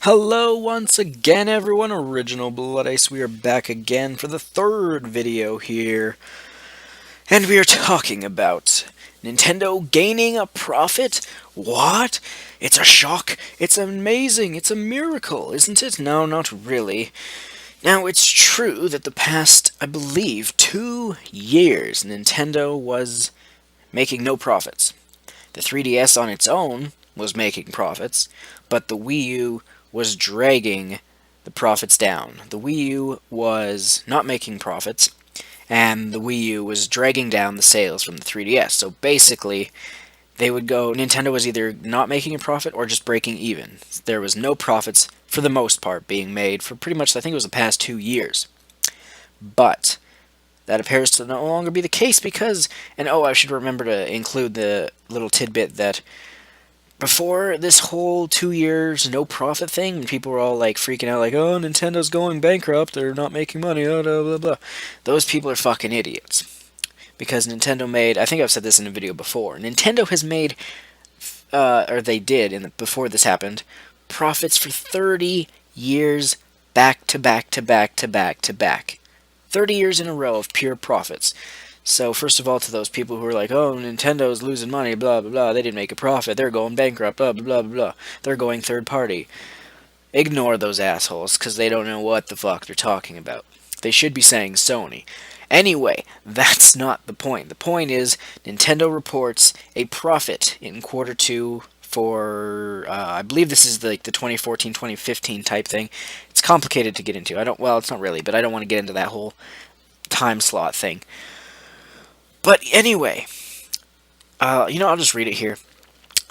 Hello once again everyone, Original Blood Ice. We are back again for the third video here. And we are talking about Nintendo gaining a profit? What? It's a shock. It's amazing. It's a miracle, isn't it? No, not really. Now, it's true that the past, I believe, 2 years, Nintendo was making no profits. The 3DS on its own was making profits, but the Wii U was dragging the profits down. The Wii U was not making profits, and the Wii U was dragging down the sales from the 3DS. So basically, Nintendo was either not making a profit or just breaking even. There was no profits, for the most part, being made for pretty much, I think it was the past 2 years. But that appears to no longer be the case because, and oh, I should remember to include the little tidbit that before this whole 2 years no profit thing, when people were all like freaking out, like, oh, Nintendo's going bankrupt, they're not making money, blah, blah, blah, blah. Those people are fucking idiots. Because Nintendo made, I think I've said this in a video before, Nintendo has made, or they did, before this happened, profits for 30 years back to back to back to back to back. 30 years in a row of pure profits. So first of all, to those people who are like, oh, Nintendo's losing money, blah, blah, blah, they didn't make a profit, they're going bankrupt, blah, blah, blah, blah, blah, they're going third party. Ignore those assholes, because they don't know what the fuck they're talking about. They should be saying Sony. Anyway, that's not the point. The point is, Nintendo reports a profit in quarter two for, I believe this is like the 2014-2015 type thing. It's complicated to get into. Well, it's not really, but I don't want to get into that whole time slot thing. But anyway, I'll just read it here.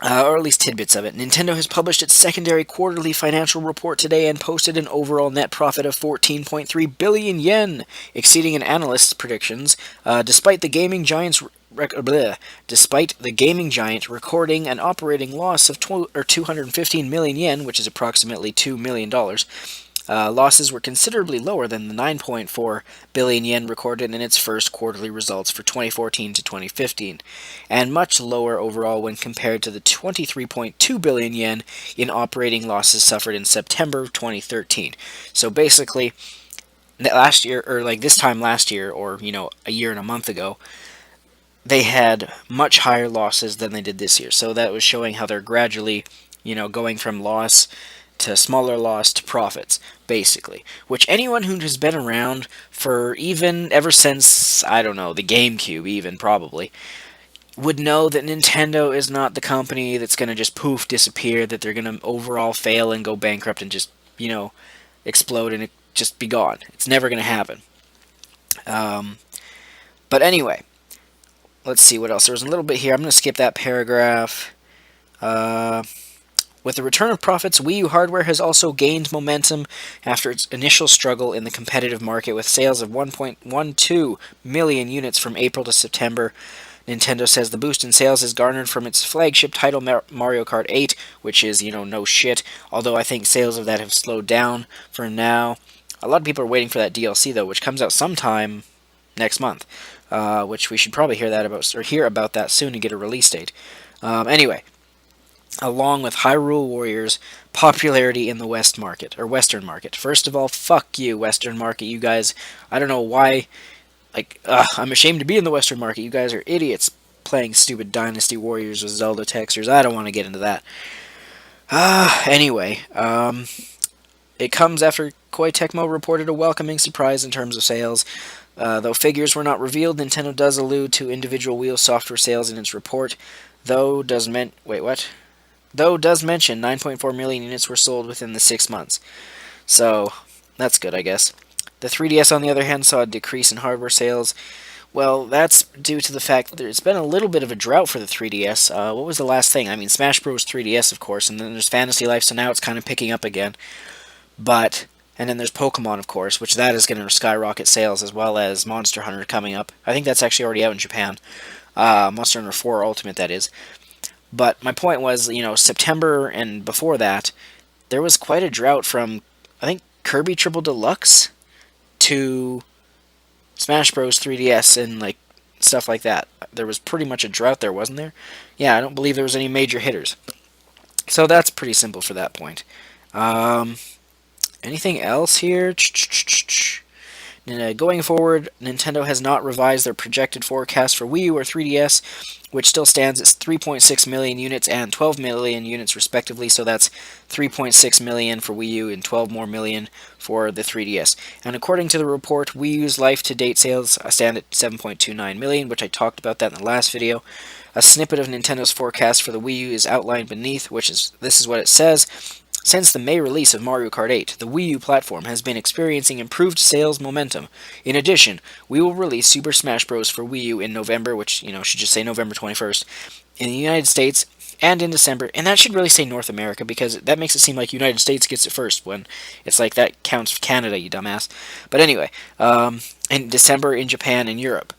Or at least tidbits of it. Nintendo has published its secondary quarterly financial report today and posted an overall net profit of 14.3 billion yen, exceeding an analyst's predictions, despite the gaming giant's despite the gaming giant recording an operating loss of 215 million yen, which is approximately $2 million. Losses were considerably lower than the 9.4 billion yen recorded in its first quarterly results for 2014 to 2015, and much lower overall when compared to the 23.2 billion yen in operating losses suffered in September 2013. So basically, last year, or like this time last year, or a year and a month ago, they had much higher losses than they did this year. So that was showing how they're gradually, going from loss to smaller loss to profits, basically. Which anyone who has been around for even ever since, I don't know, the GameCube even, probably, would know that Nintendo is not the company that's going to just poof disappear, that they're going to overall fail and go bankrupt and just, explode and just be gone. It's never going to happen. But anyway, let's see what else. There was a little bit here. I'm going to skip that paragraph. With the return of profits, Wii U hardware has also gained momentum after its initial struggle in the competitive market with sales of 1.12 million units from April to September. Nintendo says the boost in sales is garnered from its flagship title Mario Kart 8, which is, no shit, although I think sales of that have slowed down for now. A lot of people are waiting for that DLC, though, which comes out sometime next month, which we should probably hear about that soon and get a release date. Anyway, along with Hyrule Warriors' popularity in the Western market. First of all, fuck you, Western market, you guys. I don't know why. I'm ashamed to be in the Western market. You guys are idiots playing stupid Dynasty Warriors with Zelda textures. I don't want to get into that. Anyway, it comes after Koei Tecmo reported a welcoming surprise in terms of sales. Though figures were not revealed, Nintendo does allude to individual wheel software sales in its report. Though does mention 9.4 million units were sold within the 6 months. So, that's good, I guess. The 3DS, on the other hand, saw a decrease in hardware sales. Well, that's due to the fact that there's been a little bit of a drought for the 3DS. What was the last thing? I mean, Smash Bros. 3DS, of course, and then there's Fantasy Life, so now it's kind of picking up again. And then there's Pokemon, of course, which that is going to skyrocket sales, as well as Monster Hunter coming up. I think that's actually already out in Japan. Monster Hunter 4 Ultimate, that is. But my point was, September and before that, there was quite a drought from, I think, Kirby Triple Deluxe to Smash Bros. 3DS and, stuff like that. There was pretty much a drought there, wasn't there? Yeah, I don't believe there was any major hitters. So that's pretty simple for that point. Anything else here? Going forward, Nintendo has not revised their projected forecast for Wii U or 3DS, which still stands at 3.6 million units and 12 million units respectively, so that's 3.6 million for Wii U and 12 more million for the 3DS. And according to the report, Wii U's life-to-date sales stand at 7.29 million, which I talked about that in the last video. A snippet of Nintendo's forecast for the Wii U is outlined beneath, this is what it says. Since the May release of Mario Kart 8, the Wii U platform has been experiencing improved sales momentum. In addition, we will release Super Smash Bros. For Wii U in November, which, should just say November 21st, in the United States, and in December, and that should really say North America, because that makes it seem like United States gets it first, when it's like that counts for Canada, you dumbass. But anyway, in December in Japan and Europe.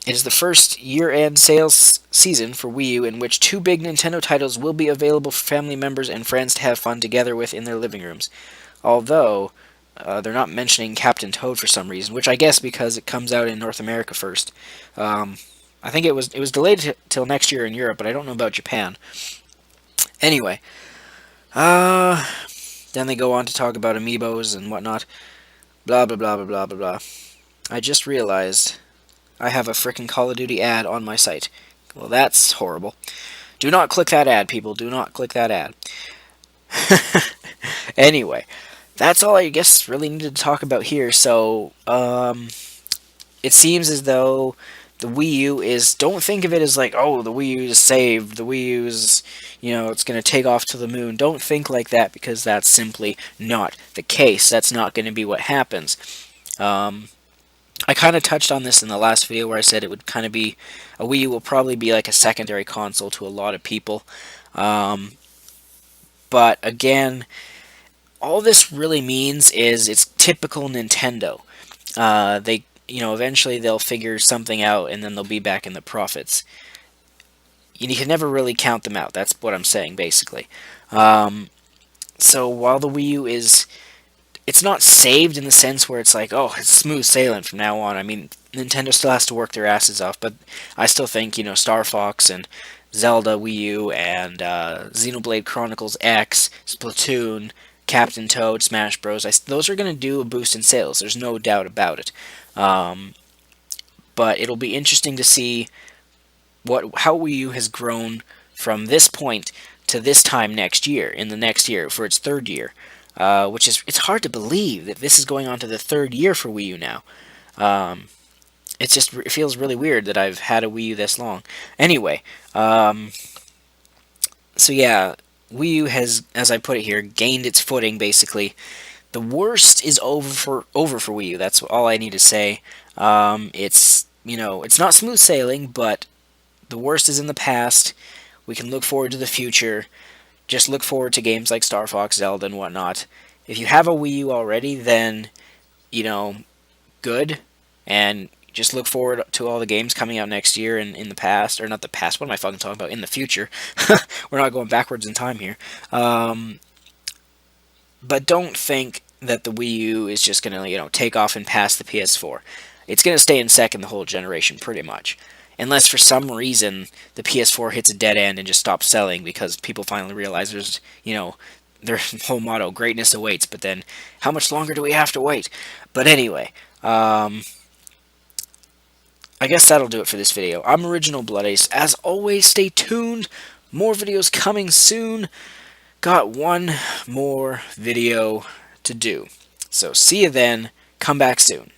It is the first year-end sales season for Wii U in which two big Nintendo titles will be available for family members and friends to have fun together with in their living rooms. Although, they're not mentioning Captain Toad for some reason, which I guess because it comes out in North America first. I think it was delayed till next year in Europe, but I don't know about Japan. Anyway, then they go on to talk about amiibos and whatnot. Blah, blah, blah, blah, blah, blah, blah. I just realized I have a frickin' Call of Duty ad on my site. Well, that's horrible. Do not click that ad, people. Do not click that ad. Anyway, that's all I guess really needed to talk about here. So, it seems as though the Wii U is... Don't think of it as like, oh, the Wii U is saved. The Wii U is, it's going to take off to the moon. Don't think like that, because that's simply not the case. That's not going to be what happens. I kind of touched on this in the last video where I said it would kind of be... A Wii U will probably be like a secondary console to a lot of people. But again, all this really means is it's typical Nintendo. Eventually they'll figure something out and then they'll be back in the profits. You can never really count them out. That's what I'm saying, basically. So while the Wii U is... It's not saved in the sense where it's like, oh, it's smooth sailing from now on. I mean, Nintendo still has to work their asses off, but I still think, Star Fox and Zelda Wii U and Xenoblade Chronicles X, Splatoon, Captain Toad, Smash Bros. Those are going to do a boost in sales. There's no doubt about it. But it'll be interesting to see how Wii U has grown from this point to this time next year, in the next year, for its third year. It's hard to believe that this is going on to the third year for Wii U now. It feels really weird that I've had a Wii U this long. Anyway, so yeah, Wii U has, as I put it here, gained its footing, basically. The worst is over for Wii U, that's all I need to say. It's not smooth sailing, but the worst is in the past. We can look forward to the future. Just look forward to games like Star Fox, Zelda, and whatnot. If you have a Wii U already, then, good. And just look forward to all the games coming out next year and in the past. Or not the past, what am I fucking talking about? In the future. We're not going backwards in time here. But don't think that the Wii U is just going to, take off and pass the PS4. It's going to stay in second the whole generation, pretty much. Unless for some reason the PS4 hits a dead end and just stops selling because people finally realize there's, their whole motto, greatness awaits, but then how much longer do we have to wait? But anyway, I guess that'll do it for this video. I'm Original Blood Ace. As always, stay tuned. More videos coming soon. Got one more video to do. So see you then. Come back soon.